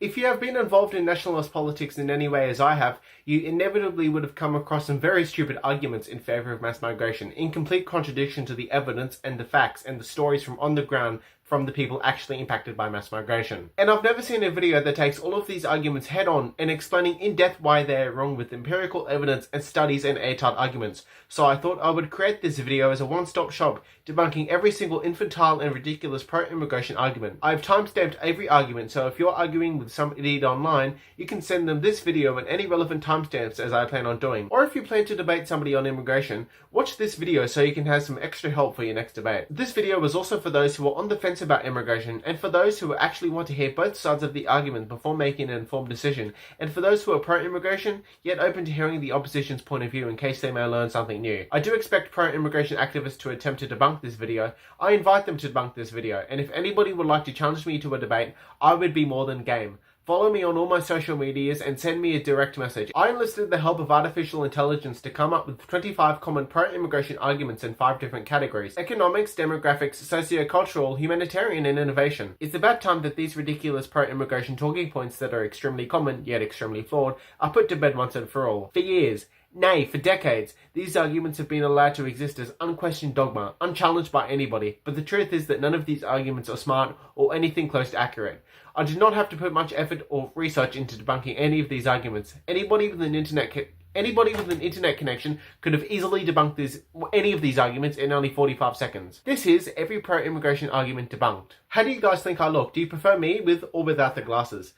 If you have been involved in nationalist politics in any way as I have, you inevitably would have come across some very stupid arguments in favour of mass migration, in complete contradiction to the evidence and the facts and the stories from on the ground from the people actually impacted by mass migration. And I've never seen a video that takes all of these arguments head on and explaining in depth why they're wrong with empirical evidence and studies and airtight arguments. So I thought I would create this video as a one-stop shop, debunking every single infantile and ridiculous pro-immigration argument. I've timestamped every argument, so if you're arguing with some idiot online, you can send them this video and any relevant timestamps as I plan on doing. Or if you plan to debate somebody on immigration, watch this video so you can have some extra help for your next debate. This video was also for those who are on the fence about immigration, and for those who actually want to hear both sides of the argument before making an informed decision, and for those who are pro-immigration, yet open to hearing the opposition's point of view in case they may learn something new. I do expect pro-immigration activists to attempt to debunk this video. I invite them to debunk this video, and if anybody would like to challenge me to a debate, I would be more than game. Follow me on all my social medias and send me a direct message. I enlisted the help of artificial intelligence to come up with 25 common pro-immigration arguments in 5 different categories: economics, demographics, socio-cultural, humanitarian, and innovation. It's about time that these ridiculous pro-immigration talking points that are extremely common, yet extremely flawed, are put to bed once and for all. For years, nay, for decades, these arguments have been allowed to exist as unquestioned dogma, unchallenged by anybody, but the truth is that none of these arguments are smart or anything close to accurate. I did not have to put much effort or research into debunking any of these arguments. Anybody with an internet connection could have easily debunked any of these arguments in only 45 seconds. This is every pro-immigration argument debunked. How do you guys think I look? Do you prefer me with or without the glasses?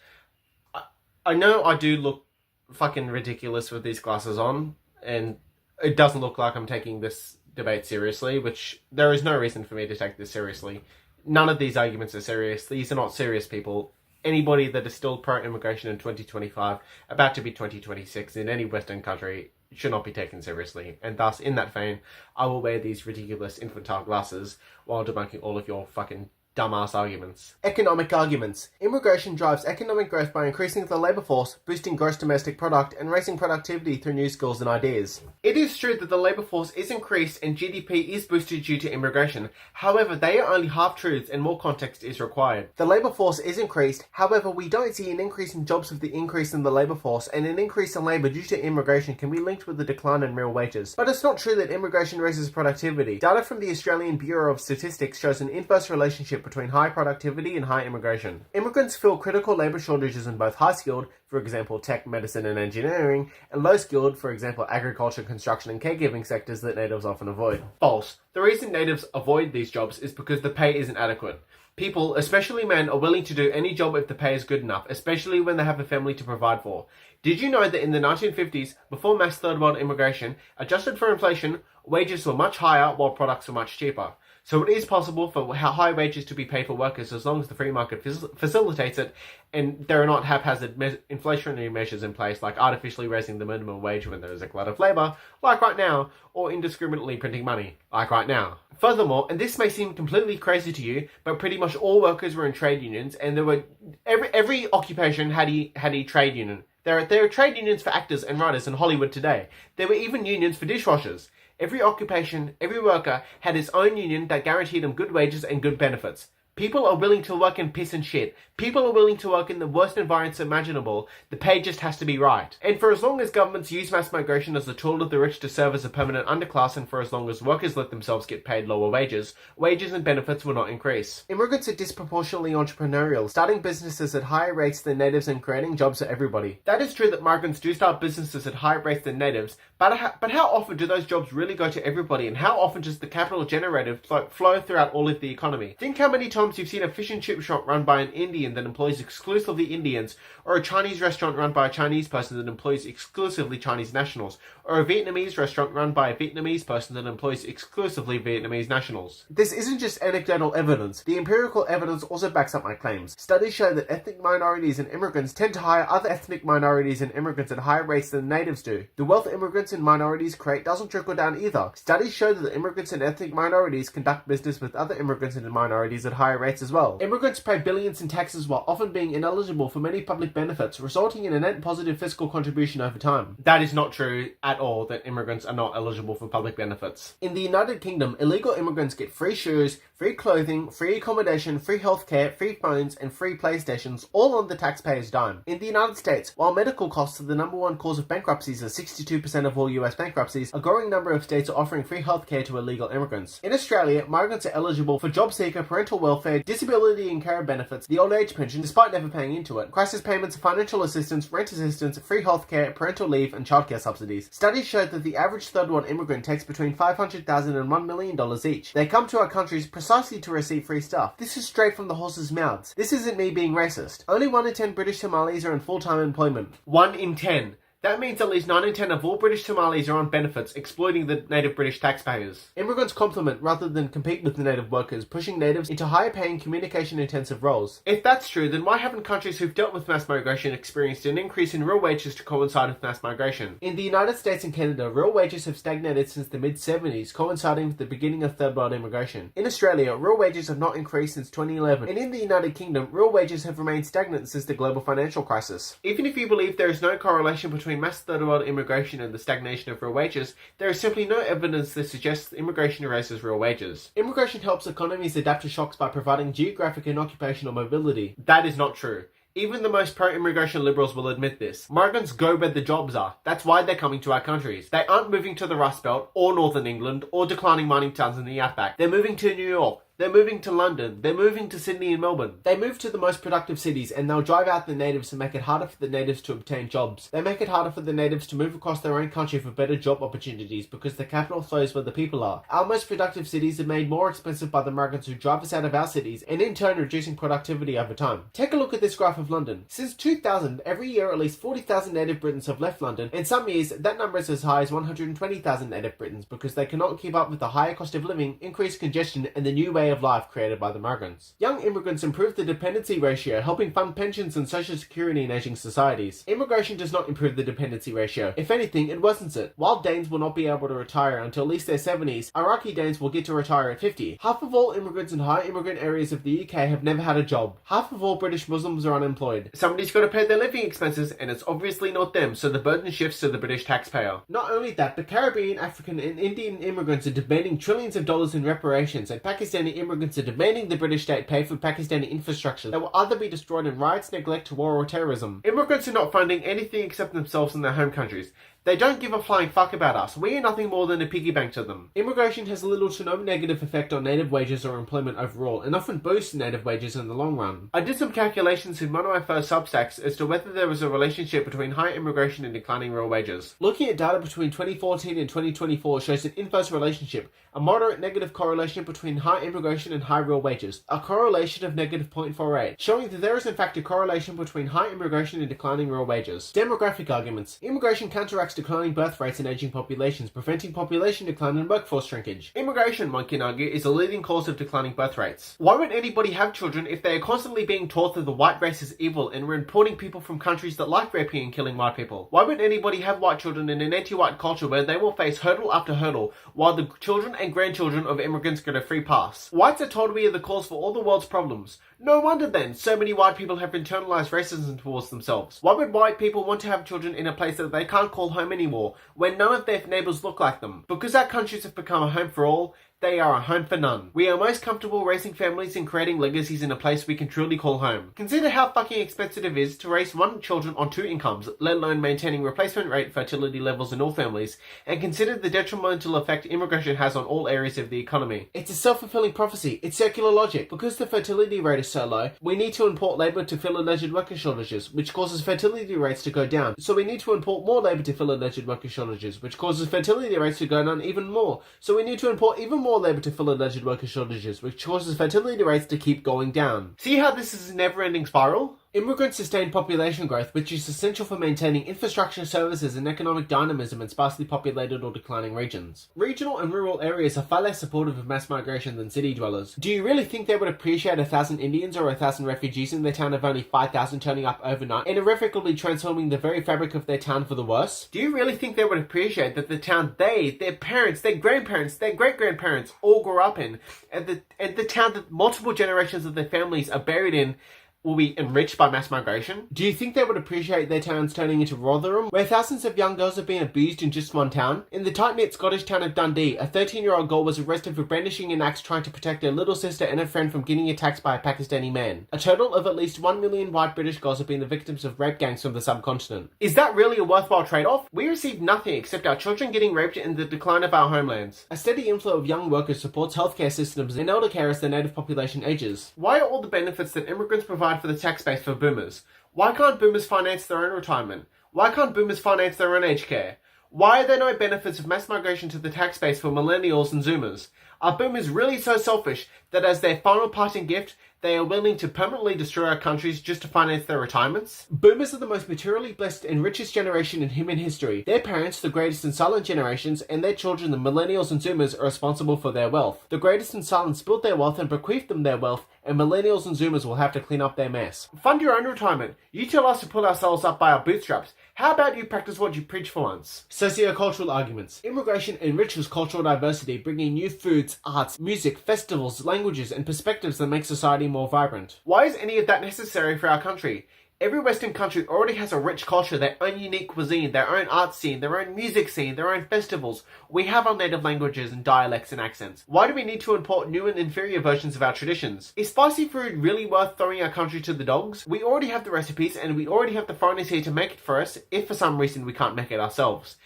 I know I do look fucking ridiculous with these glasses on, and it doesn't look like I'm taking this debate seriously, which there is no reason for me to take this seriously. None of these arguments are serious. These are not serious people. Anybody that is still pro-immigration in 2025, about to be 2026 in any Western country, should not be taken seriously. And thus, in that vein, I will wear these ridiculous infantile glasses while debunking all of your fucking dumbass arguments. Economic arguments. Immigration drives economic growth by increasing the labour force, boosting gross domestic product, and raising productivity through new skills and ideas. It is true that the labour force is increased and GDP is boosted due to immigration. However, they are only half-truths and more context is required. The labour force is increased, however, we don't see an increase in jobs with the increase in the labour force, and an increase in labour due to immigration can be linked with the decline in real wages. But it's not true that immigration raises productivity. Data from the Australian Bureau of Statistics shows an inverse relationship between high productivity and high immigration. Immigrants fill critical labour shortages in both high-skilled, for example tech, medicine and engineering, and low-skilled, for example agriculture, construction and caregiving sectors that natives often avoid. False. The reason natives avoid these jobs is because the pay isn't adequate. People, especially men, are willing to do any job if the pay is good enough, especially when they have a family to provide for. Did you know that in the 1950s, before mass third world immigration, adjusted for inflation, wages were much higher while products were much cheaper? So it is possible for high wages to be paid for workers as long as the free market facilitates it, and there are not haphazard inflationary measures in place like artificially raising the minimum wage when there is a glut of labour, like right now, or indiscriminately printing money, like right now. Furthermore, and this may seem completely crazy to you, but pretty much all workers were in trade unions, and there were every occupation had a trade union. There are trade unions for actors and writers in Hollywood today. There were even unions for dishwashers. Every occupation, every worker had his own union that guaranteed them good wages and good benefits. People are willing to work in piss and shit. People are willing to work in the worst environments imaginable. The pay just has to be right. And for as long as governments use mass migration as a tool of the rich to serve as a permanent underclass, and for as long as workers let themselves get paid lower wages, wages and benefits will not increase. Immigrants are disproportionately entrepreneurial, starting businesses at higher rates than natives and creating jobs for everybody. That is true that migrants do start businesses at higher rates than natives, but how often do those jobs really go to everybody, and how often does the capital generated flow throughout all of the economy? Think how many times you've seen a fish and chip shop run by an Indian that employs exclusively Indians, or a Chinese restaurant run by a Chinese person that employs exclusively Chinese nationals, or a Vietnamese restaurant run by a Vietnamese person that employs exclusively Vietnamese nationals. This isn't just anecdotal evidence. The empirical evidence also backs up my claims. Studies show that ethnic minorities and immigrants tend to hire other ethnic minorities and immigrants at higher rates than natives do. The wealth immigrants and minorities create doesn't trickle down either. Studies show that immigrants and ethnic minorities conduct business with other immigrants and minorities at higher higher rates as well. Immigrants pay billions in taxes while often being ineligible for many public benefits, resulting in a net positive fiscal contribution over time. That is not true at all, that immigrants are not eligible for public benefits. In the United Kingdom, illegal immigrants get free shoes, free clothing, free accommodation, free healthcare, free phones, and free PlayStations, all on the taxpayer's dime. In the United States, while medical costs are the number one cause of bankruptcies, as 62% of all US bankruptcies, a growing number of states are offering free healthcare to illegal immigrants. In Australia, migrants are eligible for job seeker, parental welfare, disability and care benefits, the old age pension, despite never paying into it, crisis payments, financial assistance, rent assistance, free healthcare, parental leave, and childcare subsidies. Studies show that the average third-world immigrant takes between $500,000 and $1 million each. They come to our countries precisely to receive free stuff. This is straight from the horse's mouths. This isn't me being racist. Only 1 in 10 British Somalis are in full-time employment. 1 in 10. That means at least 9 in 10 of all British Somalis are on benefits, exploiting the native British taxpayers. Immigrants complement rather than compete with the native workers, pushing natives into higher-paying, communication-intensive roles. If that's true, then why haven't countries who've dealt with mass migration experienced an increase in real wages to coincide with mass migration? In the United States and Canada, real wages have stagnated since the mid-70s, coinciding with the beginning of third-world immigration. In Australia, real wages have not increased since 2011, and in the United Kingdom, real wages have remained stagnant since the global financial crisis. Even if you believe there is no correlation between mass third-world immigration and the stagnation of real wages, there is simply no evidence that suggests that immigration raises real wages. Immigration helps economies adapt to shocks by providing geographic and occupational mobility. That is not true. Even the most pro-immigration liberals will admit this. Migrants go where the jobs are. That's why they're coming to our countries. They aren't moving to the Rust Belt, or Northern England, or declining mining towns in the outback. They're moving to New York. They're moving to London. They're moving to Sydney and Melbourne. They move to the most productive cities, and they'll drive out the natives and make it harder for the natives to obtain jobs. They make it harder for the natives to move across their own country for better job opportunities because the capital flows where the people are. Our most productive cities are made more expensive by the migrants who drive us out of our cities, and in turn reducing productivity over time. Take a look at this graph of London. Since 2000, every year at least 40,000 native Britons have left London, and some years that number is as high as 120,000 native Britons because they cannot keep up with the higher cost of living, increased congestion, and the new way of life created by the migrants. Young immigrants improve the dependency ratio, helping fund pensions and social security in aging societies. Immigration does not improve the dependency ratio. If anything, it worsens it. While Danes will not be able to retire until at least their 70s, Iraqi Danes will get to retire at 50. Half of all immigrants in high immigrant areas of the UK have never had a job. Half of all British Muslims are unemployed. Somebody's got to pay their living expenses, and it's obviously not them, so the burden shifts to the British taxpayer. Not only that, but Caribbean, African, and Indian immigrants are demanding trillions of dollars in reparations, and Pakistani immigrants are demanding the British state pay for Pakistani infrastructure that will either be destroyed in riots, neglect, war, or terrorism. Immigrants are not funding anything except themselves in their home countries. They don't give a flying fuck about us. We are nothing more than a piggy bank to them. Immigration has little to no negative effect on native wages or employment overall, and often boosts native wages in the long run. I did some calculations in one of my first Substacks as to whether there was a relationship between high immigration and declining real wages. Looking at data between 2014 and 2024 shows an inverse relationship, a moderate negative correlation between high immigration and high real wages, a correlation of negative 0.48, showing that there is in fact a correlation between high immigration and declining real wages. Demographic arguments. Immigration counteracts declining birth rates and aging populations, preventing population decline and workforce shrinkage. Immigration, one can argue, is a leading cause of declining birth rates. Why would anybody have children if they are constantly being taught that the white race is evil and we're importing people from countries that like raping and killing white people? Why would anybody have white children in an anti-white culture where they will face hurdle after hurdle while the children and grandchildren of immigrants get a free pass? Whites are told we are the cause for all the world's problems. No wonder then so many white people have internalized racism towards themselves. Why would white people want to have children in a place that they can't call home anymore, when none of their neighbours look like them? Because our countries have become a home for all, they are a home for none. We are most comfortable raising families and creating legacies in a place we can truly call home. Consider how fucking expensive it is to raise one children on 2 incomes, let alone maintaining replacement rate fertility levels in all families, and consider the detrimental effect immigration has on all areas of the economy. It's a self-fulfilling prophecy. It's circular logic. Because the fertility rate is so low, we need to import labour to fill alleged worker shortages, which causes fertility rates to go down. So we need to import more labour to fill alleged worker shortages, which causes fertility rates to go down even more. So we need to import even more labour to fill alleged worker shortages, which causes fertility rates to keep going down. See how this is a never-ending spiral? Immigrants sustain population growth, which is essential for maintaining infrastructure services and economic dynamism in sparsely populated or declining regions. Regional and rural areas are far less supportive of mass migration than city dwellers. Do you really think they would appreciate 1,000 Indians or 1,000 refugees in their town of only 5,000 turning up overnight and irrevocably transforming the very fabric of their town for the worse? Do you really think they would appreciate that the town their parents, their grandparents, their great-grandparents all grew up in, and the town that multiple generations of their families are buried in, will be enriched by mass migration? Do you think they would appreciate their towns turning into Rotherham, where thousands of young girls have been abused in just one town? In the tight-knit Scottish town of Dundee, a 13-year-old girl was arrested for brandishing an axe trying to protect her little sister and her friend from getting attacked by a Pakistani man. A total of at least 1 million white British girls have been the victims of rape gangs from the subcontinent. Is that really a worthwhile trade-off? We receive nothing except our children getting raped and the decline of our homelands. A steady inflow of young workers supports healthcare systems and elder care as the native population ages. Why are all the benefits that immigrants provide for the tax base for boomers? Why can't boomers finance their own retirement? Why can't boomers finance their own aged care? Why are there no benefits of mass migration to the tax base for millennials and zoomers? Are boomers really so selfish that as their final parting gift, they are willing to permanently destroy our countries just to finance their retirements? Boomers are the most materially blessed and richest generation in human history. Their parents, the greatest and silent generations, and their children, the millennials and zoomers, are responsible for their wealth. The greatest and silent spilled their wealth and bequeathed them their wealth, and millennials and zoomers will have to clean up their mess. Fund your own retirement. You tell us to pull ourselves up by our bootstraps. How about you practice what you preach for once? Socio-cultural arguments. Immigration enriches cultural diversity, bringing new foods, arts, music, festivals, languages, and perspectives that make society more vibrant. Why is any of that necessary for our country? Every Western country already has a rich culture, their own unique cuisine, their own art scene, their own music scene, their own festivals. We have our native languages and dialects and accents. Why do we need to import new and inferior versions of our traditions? Is spicy food really worth throwing our country to the dogs? We already have the recipes and we already have the foreigners here to make it for us, if for some reason we can't make it ourselves.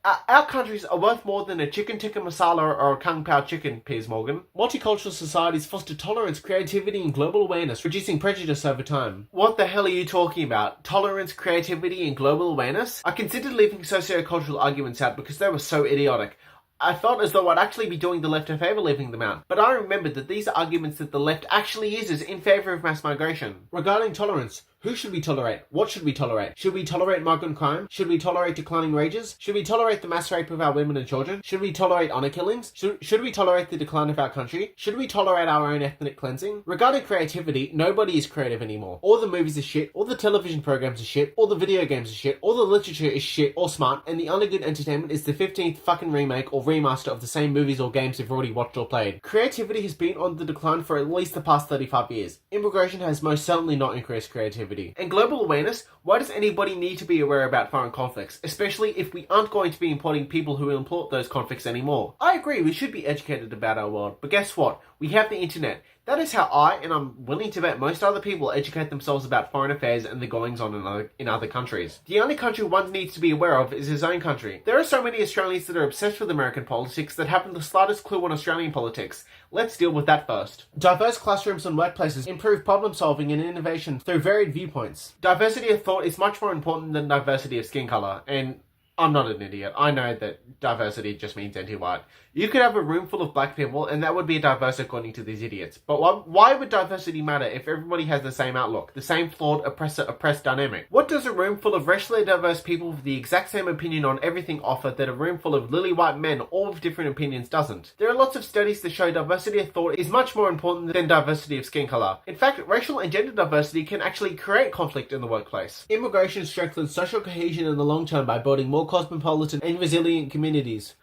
Our countries are worth more than a chicken tikka masala or a kung pao chicken, Piers Morgan. Multicultural societies foster tolerance, creativity, and global awareness, reducing prejudice over time. What the hell are you talking about? Tolerance, creativity, and global awareness? I considered leaving socio-cultural arguments out because they were so idiotic. I felt as though I'd actually be doing the left a favour leaving them out. But I remembered that these are arguments that the left actually uses in favour of mass migration. Regarding tolerance, who should we tolerate? What should we tolerate? Should we tolerate migrant crime? Should we tolerate declining wages? Should we tolerate the mass rape of our women and children? Should we tolerate honour killings? Should we tolerate the decline of our country? Should we tolerate our own ethnic cleansing? Regarding creativity, nobody is creative anymore. All the movies are shit, all the television programs are shit, all the video games are shit, all the literature is shit or smart, and the only good entertainment is the 15th fucking remake or remaster of the same movies or games you've already watched or played. Creativity has been on the decline for at least the past 35 years. Immigration has most certainly not increased creativity. And global awareness, why does anybody need to be aware about foreign conflicts, especially if we aren't going to be importing people who import those conflicts anymore? I agree, we should be educated about our world, but guess what? We have the internet. That is how I, and I'm willing to bet most other people, educate themselves about foreign affairs and the goings-on in other countries. The only country one needs to be aware of is his own country. There are so many Australians that are obsessed with American politics that haven't the slightest clue on Australian politics. Let's deal with that first. Diverse classrooms and workplaces improve problem-solving and innovation through varied viewpoints. Diversity of thought is much more important than diversity of skin colour, and I'm not an idiot. I know that diversity just means anti-white. You could have a room full of black people and that would be diverse according to these idiots. But why would diversity matter if everybody has the same outlook, the same flawed oppressor-oppressed dynamic? What does a room full of racially diverse people with the exact same opinion on everything offer that a room full of lily white men all with different opinions doesn't? There are lots of studies that show diversity of thought is much more important than diversity of skin colour. In fact, racial and gender diversity can actually create conflict in the workplace. Immigration strengthens social cohesion in the long term by building more cosmopolitan and resilient communities.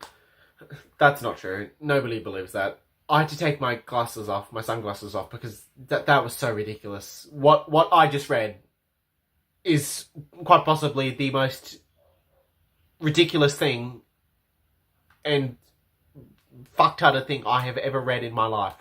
That's not true. Nobody believes that. I had to take my sunglasses off, because that was so ridiculous. What I just read is quite possibly the most ridiculous thing and fucktarted thing I have ever read in my life.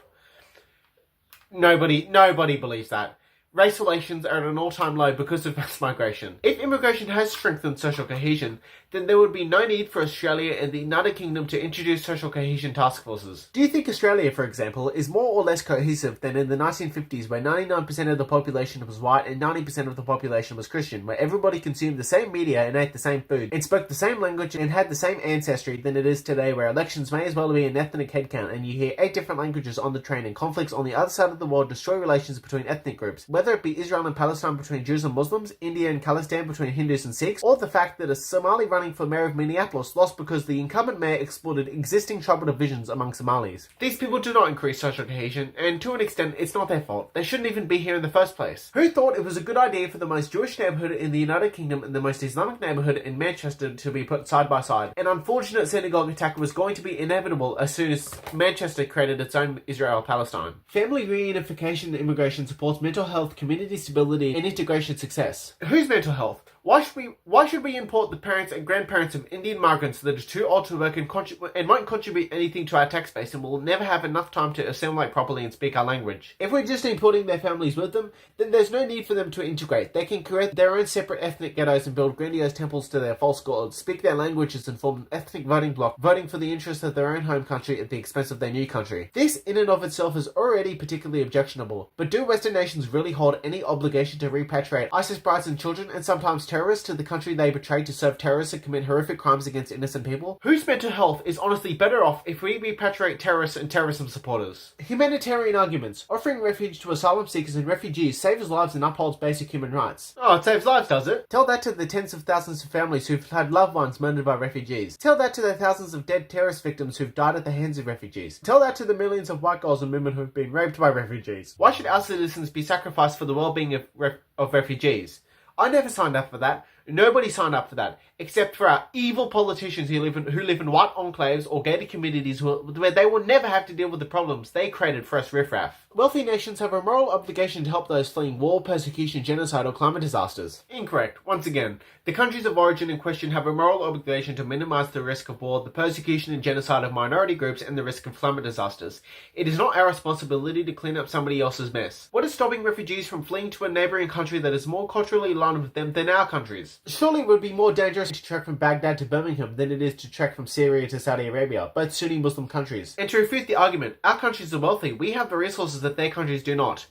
Nobody believes that. Race relations are at an all-time low because of mass migration. If immigration has strengthened social cohesion, then there would be no need for Australia and the United Kingdom to introduce social cohesion task forces. Do you think Australia, for example, is more or less cohesive than in the 1950s where 99% of the population was white and 90% of the population was Christian, where everybody consumed the same media and ate the same food and spoke the same language and had the same ancestry than it is today, where elections may as well be an ethnic headcount and you hear 8 different languages on the train and conflicts on the other side of the world destroy relations between ethnic groups, whether it be Israel and Palestine between Jews and Muslims, India and Khalistan between Hindus and Sikhs, or the fact that a Somali running for mayor of Minneapolis lost because the incumbent mayor exploited existing tribal divisions among Somalis. These people do not increase social cohesion, and to an extent it's not their fault. They shouldn't even be here in the first place. Who thought it was a good idea for the most Jewish neighbourhood in the United Kingdom and the most Islamic neighbourhood in Manchester to be put side by side? An unfortunate synagogue attack was going to be inevitable as soon as Manchester created its own Israel-Palestine. Family reunification and immigration supports mental health, community stability, and integration success. Whose mental health? Why should we import the parents and grandparents of Indian migrants that are too old to work and won't contribute anything to our tax base and will never have enough time to assimilate properly and speak our language? If we're just importing their families with them, then there's no need for them to integrate. They can create their own separate ethnic ghettos and build grandiose temples to their false gods, speak their languages and form an ethnic voting bloc, voting for the interests of their own home country at the expense of their new country. This in and of itself is already particularly objectionable, but do Western nations really hold any obligation to repatriate ISIS brides and children and sometimes terrorists to the country they betrayed to serve terrorists and commit horrific crimes against innocent people? Whose mental health is honestly better off if we repatriate terrorists and terrorism supporters? Humanitarian arguments. Offering refuge to asylum seekers and refugees saves lives and upholds basic human rights. Oh, it saves lives, does it? Tell that to the tens of thousands of families who've had loved ones murdered by refugees. Tell that to the thousands of dead terrorist victims who've died at the hands of refugees. Tell that to the millions of white girls and women who've been raped by refugees. Why should our citizens be sacrificed for the well-being of refugees? I never signed up for that. Nobody signed up for that, except for our evil politicians who live in white enclaves or gated communities where they will never have to deal with the problems they created for us riffraff. Wealthy nations have a moral obligation to help those fleeing war, persecution, genocide, or climate disasters. Incorrect. Once again, the countries of origin in question have a moral obligation to minimize the risk of war, the persecution and genocide of minority groups, and the risk of climate disasters. It is not our responsibility to clean up somebody else's mess. What is stopping refugees from fleeing to a neighbouring country that is more culturally aligned with them than our countries? Surely it would be more dangerous to trek from Baghdad to Birmingham than it is to trek from Syria to Saudi Arabia, both Sunni Muslim countries. And to refute the argument, our countries are wealthy. We have the resources that their countries do not.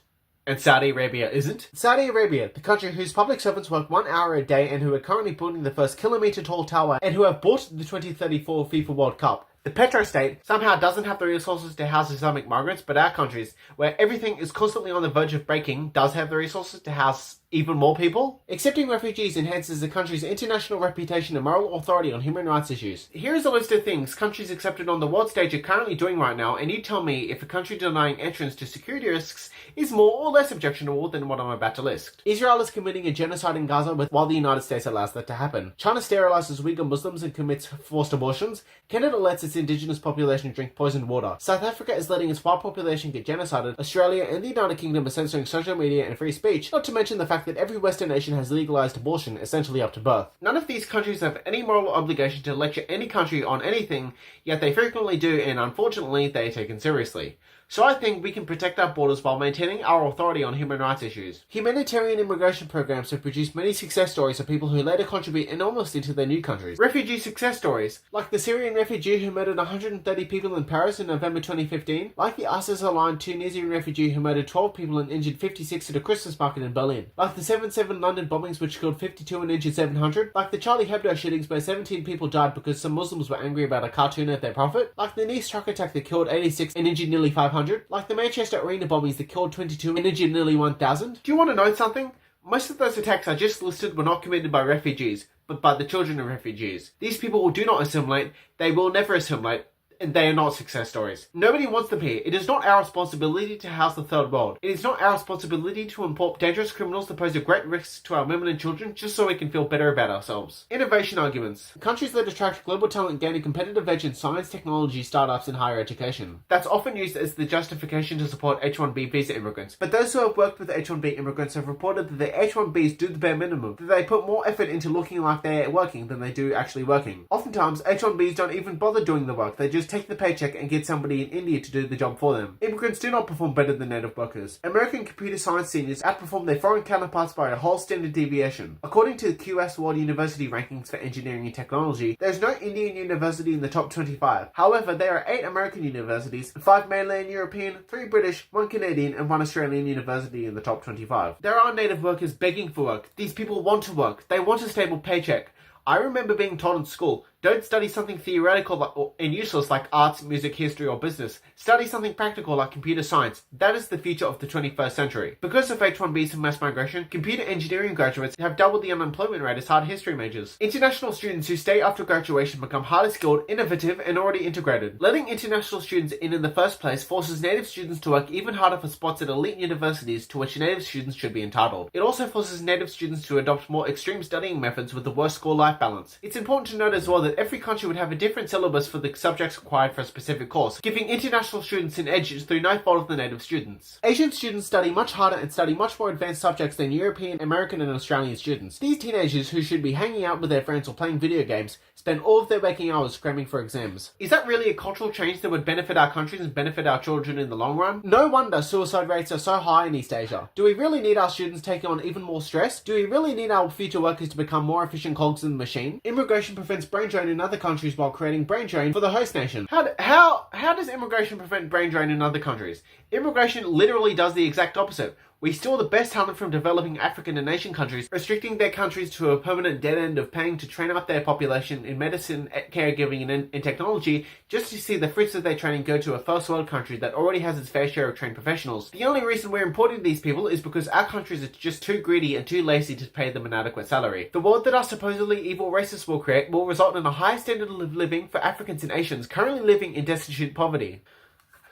And Saudi Arabia isn't? Saudi Arabia, the country whose public servants work 1 hour a day and who are currently building the first kilometre-tall tower and who have bought the 2034 FIFA World Cup. The petrostate somehow doesn't have the resources to house Islamic migrants, but our countries, where everything is constantly on the verge of breaking, does have the resources to house even more people? Accepting refugees enhances the country's international reputation and moral authority on human rights issues. Here is a list of things countries accepted on the world stage are currently doing right now, and you tell me if a country denying entrance to security risks is more or less objectionable than what I'm about to list. Israel is committing a genocide in Gaza while the United States allows that to happen. China sterilizes Uyghur Muslims and commits forced abortions. Canada lets its indigenous population drink poisoned water. South Africa is letting its white population get genocided. Australia and the United Kingdom are censoring social media and free speech, not to mention the fact that every Western nation has legalized abortion, essentially up to birth. None of these countries have any moral obligation to lecture any country on anything, yet they frequently do, and unfortunately they are taken seriously. So I think we can protect our borders while maintaining our authority on human rights issues. Humanitarian immigration programs have produced many success stories of people who later contribute enormously to their new countries. Refugee success stories, like the Syrian refugee who murdered 130 people in Paris in November 2015, like the ISIS-aligned Tunisian refugee who murdered 12 people and injured 56 at a Christmas market in Berlin, like the 7/7 London bombings which killed 52 and injured 700, like the Charlie Hebdo shootings where 17 people died because some Muslims were angry about a cartoon at their prophet, like the Nice truck attack that killed 86 and injured nearly 500, like the Manchester Arena bombings that killed 22 and injured nearly 1,000. Do you want to know something? Most of those attacks I just listed were not committed by refugees, but by the children of refugees. These people do not assimilate, they will never assimilate, and they are not success stories. Nobody wants them here. It is not our responsibility to house the third world. It is not our responsibility to import dangerous criminals that pose a great risk to our women and children just so we can feel better about ourselves. Innovation arguments. Countries that attract global talent gain a competitive edge in science, technology, startups, and higher education. That's often used as the justification to support H-1B visa immigrants. But those who have worked with H-1B immigrants have reported that the H-1Bs do the bare minimum, that they put more effort into looking like they're working than they do actually working. Oftentimes, H-1Bs don't even bother doing the work. They just just take the paycheck and get somebody in India to do the job for them. Immigrants do not perform better than native workers. American computer science seniors outperform their foreign counterparts by a whole standard deviation. According to the QS World University Rankings for Engineering and Technology, there is no Indian university in the top 25. However, there are 8 American universities, 5 mainland European, 3 British, 1 Canadian, and 1 Australian university in the top 25. There are native workers begging for work. These people want to work. They want a stable paycheck. I remember being told in school, don't study something theoretical and useless like arts, music, history, or business. Study something practical like computer science. That is the future of the 21st century. Because of H-1Bs and mass migration, computer engineering graduates have doubled the unemployment rate as hard history majors. International students who stay after graduation become highly skilled, innovative, and already integrated. Letting international students in the first place forces native students to work even harder for spots at elite universities to which native students should be entitled. It also forces native students to adopt more extreme studying methods with the worst school-life balance. It's important to note as well that every country would have a different syllabus for the subjects required for a specific course, giving international students an edge through no fault of the native students. Asian students study much harder and study much more advanced subjects than European, American, and Australian students. These teenagers who should be hanging out with their friends or playing video games spend all of their waking hours cramming for exams. Is that really a cultural change that would benefit our countries and benefit our children in the long run? No wonder suicide rates are so high in East Asia. Do we really need our students taking on even more stress? Do we really need our future workers to become more efficient cogs in the machine? Immigration prevents brain drain in other countries while creating brain drain for the host nation. How does immigration prevent brain drain in other countries? Immigration literally does the exact opposite. We steal the best talent from developing African and Asian countries, restricting their countries to a permanent dead end of paying to train up their population in medicine, caregiving, and technology, just to see the fruits of their training go to a first world country that already has its fair share of trained professionals. The only reason we're importing these people is because our countries are just too greedy and too lazy to pay them an adequate salary. The world that our supposedly evil racists will create will result in a high standard of living for Africans and Asians currently living in destitute poverty.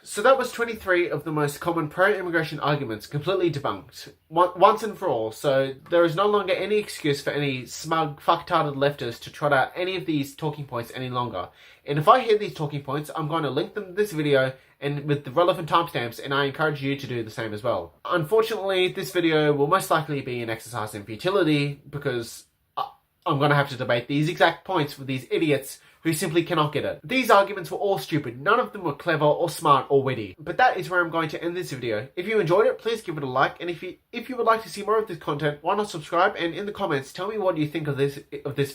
So that was 23 of the most common pro-immigration arguments completely debunked, once and for all, so there is no longer any excuse for any smug, fucktarded leftists to trot out any of these talking points any longer. And if I hear these talking points, I'm going to link them to this video and with the relevant timestamps, and I encourage you to do the same as well. Unfortunately, this video will most likely be an exercise in futility, because I'm going to have to debate these exact points with these idiots who simply cannot get it. These arguments were all stupid. None of them were clever or smart or witty. But that is where I'm going to end this video. If you enjoyed it, please give it a like. And if you would like to see more of this content, why not subscribe? And in the comments, tell me what you think of this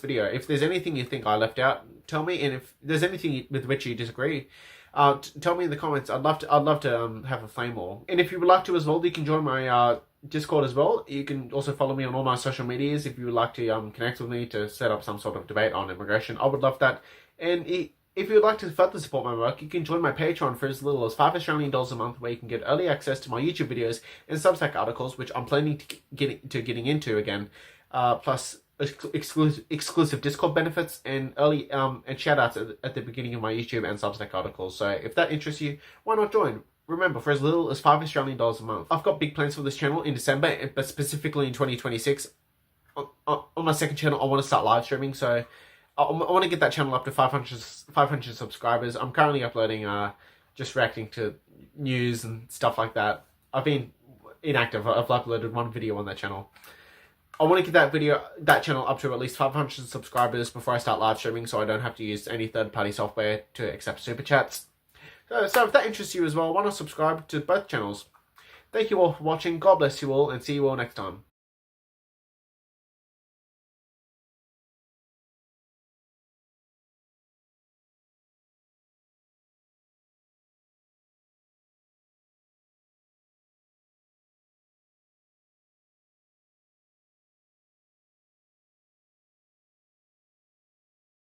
video. If there's anything you think I left out, tell me. And if there's anything with which you disagree, tell me in the comments. I'd love to have a flame war. And if you would like to as well, you can join my Discord as well. You can also follow me on all my social medias if you would like to connect with me to set up some sort of debate on immigration. I would love that. And if you would like to further support my work, you can join my Patreon for as little as $5 Australian a month, where you can get early access to my YouTube videos and Substack articles, which I'm planning to getting into again, plus exclusive Discord benefits and early and shoutouts at the beginning of my YouTube and Substack articles. So if that interests you, why not join? Remember, for as little as $5 Australian a month. I've got big plans for this channel in December, but specifically in 2026. On my second channel, I want to start live streaming, so I want to get that channel up to 500 subscribers. I'm currently uploading, just reacting to news and stuff like that. I've been inactive. I've uploaded one video on that channel. I want to get that channel up to at least 500 subscribers before I start live streaming, so I don't have to use any third-party software to accept super chats. So if that interests you as well, why not subscribe to both channels? Thank you all for watching. God bless you all, and see you all next time.